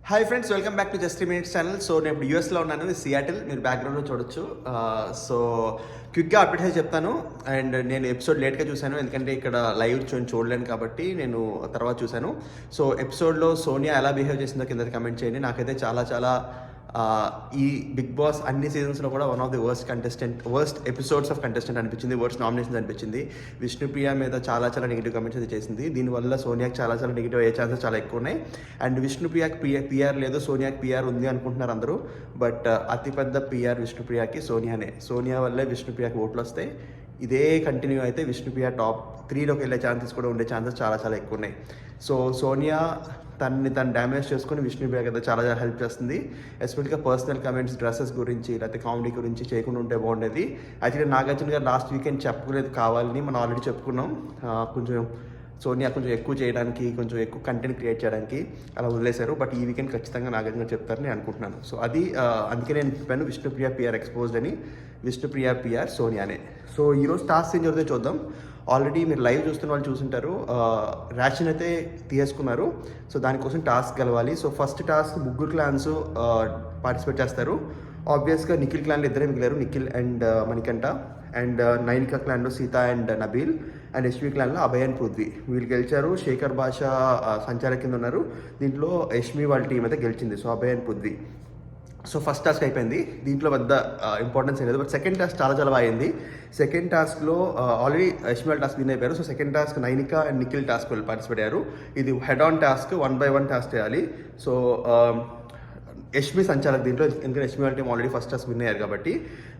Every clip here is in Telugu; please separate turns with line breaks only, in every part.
Hi friends, welcome back to just minutes channel. So నేను ఇప్పుడు యూఎస్లో ఉన్నాను, సియాటిల్. మీరు బ్యాక్గ్రౌండ్లో చూడొచ్చు. సో క్విక్గా అప్డేట్ చెప్తాను. అండ్ నేను ఎపిసోడ్ లేట్గా చూశాను, ఎందుకంటే ఇక్కడ లైవ్ చూడలేను కాబట్టి నేను తర్వాత చూశాను. సో ఎపిసోడ్లో సోనియా ఎలా బిహేవ్ చేసిందో కింద కమెంట్ చేయండి. నాకైతే చాలా చాలా ఈ బిగ్ బాస్ అన్ని సీజన్స్లో కూడా one of the worst episodes of contestant అనిపించింది, వర్స్ట్ నామినేషన్స్ అనిపించింది. విష్ణుప్రియ మీద చాలా చాలా నెగిటివ్ కమెంట్స్ అయితే చేసింది. దీనివల్ల సోనియాకి చాలా చాలా నెగిటివ్ అయ్యే ఛాన్సెస్ చాలా ఎక్కువ ఉన్నాయి. అండ్ విష్ణుప్రియకి పిఆర్ లేదు, సోనియాకి పిఆర్ ఉంది అనుకుంటున్నారు అందరూ. బట్ అతిపెద్ద పిఆర్ విష్ణుప్రియకి సోనియానే. సోనియా వల్లే విష్ణుప్రియకి ఓట్లు వస్తాయి. ఇదే కంటిన్యూ అయితే విష్ణుప్రియ టాప్ 3లోకి వెళ్ళే ఛాన్సెస్ కూడా ఉండే ఛాన్సెస్ చాలా చాలా ఎక్కువ ఉన్నాయి. సో సోనియా తను డ్యామేజ్ చేసుకుని విష్ణుప్రియ కదా చాలా చాలా హెల్ప్ చేస్తుంది. ఎస్పెషల్గా పర్సనల్ కమెంట్స్, డ్రెస్సెస్ గురించి లేకపోతే కామెడీ గురించి చేయకుండా ఉంటే బాగుండేది. యాక్చువల్లీ నాగార్జున గారు లాస్ట్ వీకెండ్ చెప్పలేదు కావాలని, మనం ఆల్రెడీ చెప్పుకున్నాం. కొంచెం సోనియా కొంచెం ఎక్కువ చేయడానికి, కొంచెం ఎక్కువ కంటెంట్ క్రియేట్ చేయడానికి అలా వదిలేశారు. బట్ ఈ వీకెండ్ ఖచ్చితంగా నాగార్జున గారు చెప్తారని అనుకుంటున్నాను. సో అది అందుకే నేను చెప్పాను విష్ణుప్రియ పిఆర్ ఎక్స్పోజ్డ్ అని. విష్ణుప్రియ పిఆర్ సోనియానే. సో ఈరోజు టాస్క్ ఏం జరుగుతుందో చూద్దాం. ఆల్రెడీ మీరు లైవ్ చూస్తున్న వాళ్ళు చూసుంటారు, ర్యాషన్ అయితే తీసుకున్నారు. సో దానికోసం టాస్క్ గెలవాలి. సో ఫస్ట్ టాస్క్ ముగ్గురు క్లాన్స్ పార్టిసిపేట్ చేస్తారు. ఆబ్వియస్గా నిఖిల్ క్లాన్లో ఇద్దరే మిగిలారు, నిఖిల్ అండ్ మణికంఠ. అండ్ నైనికా క్లాన్లో సీత అండ్ నబీల్. అండ్ యశ్వి క్లాన్లో అభయ్ అండ్ పృథ్వీ. వీళ్ళు గెలిచారు. శేఖర్ భాష సంచాలక కింద ఉన్నారు. దీంట్లో యశ్మి వాళ్ళ టీం అయితే గెలిచింది. So Abhay and Prithvi. So first task అయిపోయింది. దీంట్లో పెద్ద ఇంపార్టెన్స్ లేదు. బట్ సెకండ్ టాస్క్ చాలా చాలా బాగుంది. సెకండ్ టాస్క్లో ఆల్రెడీ యశ్మిల్ టాస్క్ విన్ అయిపోయారు. So second task Nainika and Nikhil task వాళ్ళు పార్టిసిపేట్ అయ్యారు. ఇది హెడ్ ఆన్ టాస్క్, 1/1 టాస్క్ చేయాలి. సో యశ్మి సంచాలక్ దీంట్లో, ఎందుకంటే యశ్మి వాళ్ళ team already first task win అయ్యారు కాబట్టి.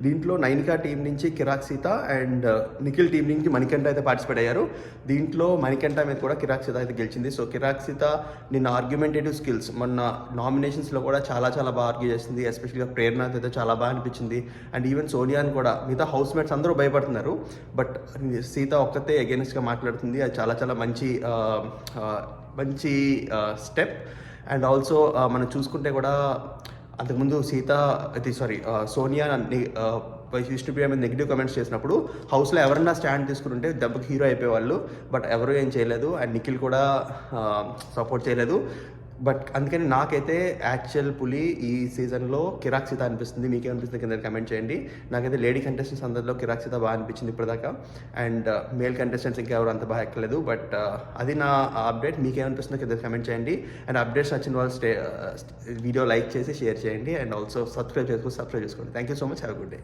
దీంట్లో నైనికా టీం నుంచి కిరాక్ సీత అండ్ నిఖిల్ టీం నుంచి మణికంఠ అయితే పార్టిసిపేట్ అయ్యారు. దీంట్లో మణికంఠ మీద కూడా కిరాక్ సీత అయితే గెలిచింది. సో కిరాక్ సీత నిన్న ఆర్గ్యుమెంటేటివ్ స్కిల్స్ మొన్న నామినేషన్స్లో కూడా చాలా చాలా బాగా ఆర్గ్యూ చేసింది. ఎస్పెషల్గా ప్రేరణతో అయితే చాలా బాగా అనిపించింది. అండ్ ఈవెన్ సోనియాని కూడా, మిగతా హౌస్ మేట్స్ అందరూ భయపడుతున్నారు. బట్ సీత ఒక్కతే అగెన్స్ట్గా మాట్లాడుతుంది. అది చాలా చాలా మంచి స్టెప్. అండ్ ఆల్సో మనం చూసుకుంటే కూడా అంతకుముందు సోనియా విష్ణుప్రియ మీద నెగిటివ్ కమెంట్స్ చేసినప్పుడు హౌస్లో ఎవరన్నా స్టాండ్ తీసుకుంటుంటే దెబ్బకి హీరో అయిపోయేవాళ్ళు. బట్ ఎవరు ఏం చేయలేదు. అండ్ నిఖిల్ కూడా సపోర్ట్ చేయలేదు. బట్ అందుకని నాకైతే యాక్చువల్ పులి ఈ సీజన్లో కిరాక్ సీత అనిపిస్తుంది. మీకేమనిపిస్తుంది కింద కమెంట్ చేయండి. నాకైతే లేడీ కంటెస్టెంట్స్ అందరిలో కిరాక్ సీత బాగా అనిపించింది ఇప్పటిదాకా. అండ్ మేల్ కంటెస్టెంట్స్ ఇంకెవరు అంత బాగా ఎక్కలేదు. బట్ అది నా అప్డేట్. మీకేమనిపిస్తుందో కింద కమెంట్ చేయండి. అండ్ అప్డేట్స్ నచ్చిన వాళ్ళు వీడియో లైక్ చేసి షేర్ చేయండి. అండ్ ఆల్సో సబ్స్క్రైబ్ చేసుకోండి. Thank you so much. Have a good day.